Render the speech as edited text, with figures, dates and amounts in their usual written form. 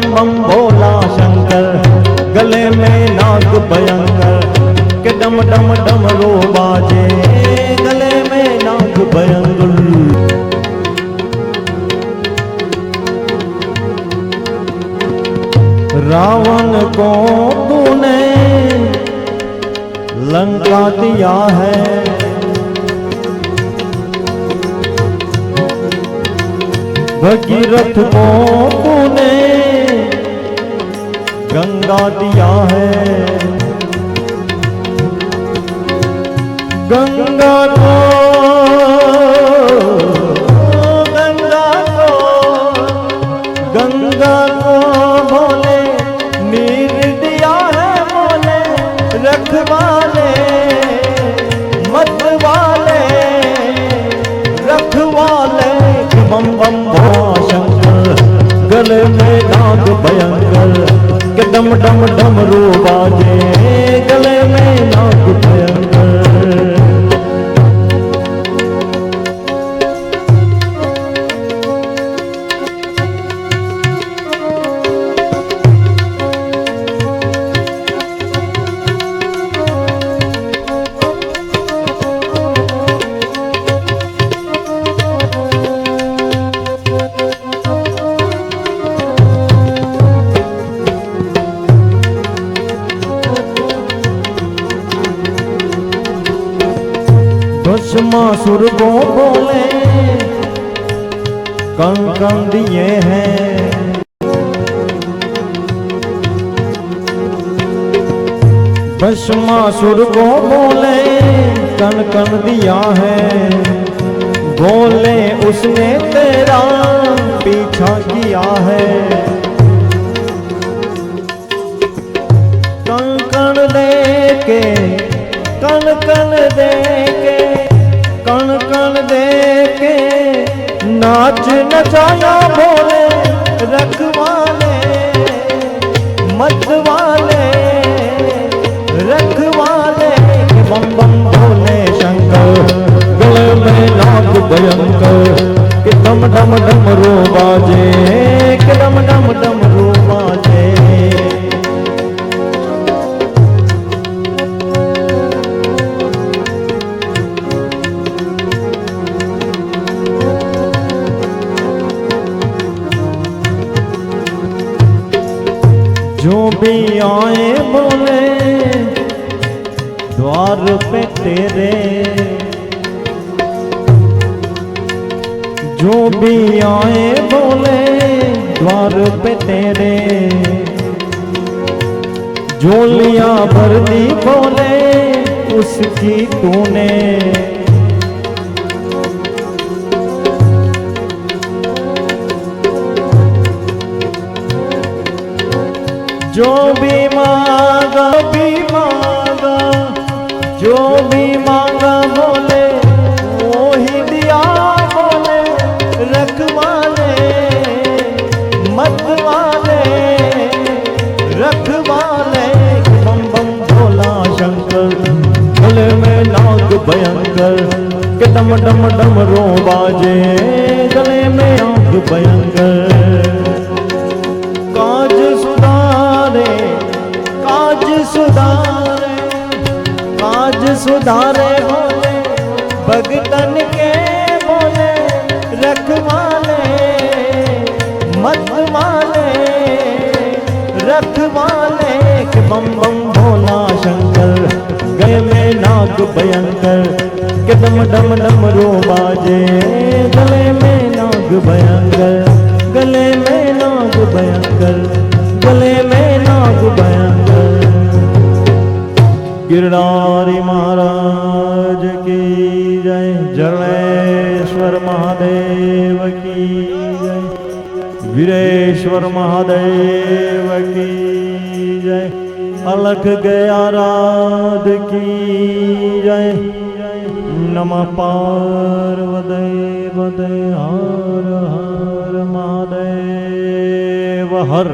बम बम भोला शंकर, गले में नाग भयंकर, के डम डम डमरू बाजे, गले में नाग भयंकर। रावण को तूने लंका दिया है, भगीरथ को तूने गंगा दिया है, गंगा को भोले नीर दिया है, बोले रखवाले मतवाले रखवाले, बम बम भोला शंकर, गले में नाग भयंकर, के डम डम डमरू बाजे, गले में नाग भयंकर। भस्मासुर को बोले कंकण दिए हैं, भस्मासुर को बोले कंकण दिया है, बोले उसने तेरा पीछा किया है, कंकण दे के कण कण दे के कण कण दे के नाच नचाया, भोले रखवाले मतवाले रखवाले, बम बम भोले शंकर, गले में नाग भयंकर, कि डम डम डमरू बाजे, कि डम डम डमरू बाजे। जो भी आए बोले द्वार पे तेरे, जो भी आए बोले द्वार पे तेरे, झोलियां भर दी बोले उसकी तूने, जो भी मांगा जो भी मांगा बोले वो ही दिया, बोले रखवाले मतवाले रखवाले, बम बम भोला शंकर, गले में नाग भयंकर, के डम डम डमरू बाजे, गले में नाग भयंकर। काज सुधारे काज सुधारे काज सुधारे बोले भगतन के, बोले रखवाले मतवाले रखवाले, के बम बम भोला शंकर, गले में नाग भयंकर, के डम डम डमरू बाजे, गले में नाग भयंकर, गले में नाग भयंकर, गले में नाग भयंकर। गिरधारी महाराज की जय, जलेश्वर महादेव की जय, वीरेश्वर महादेव की जय, अलख गया राध की जय। नमः पार्वते पते हर हर महादेव हर।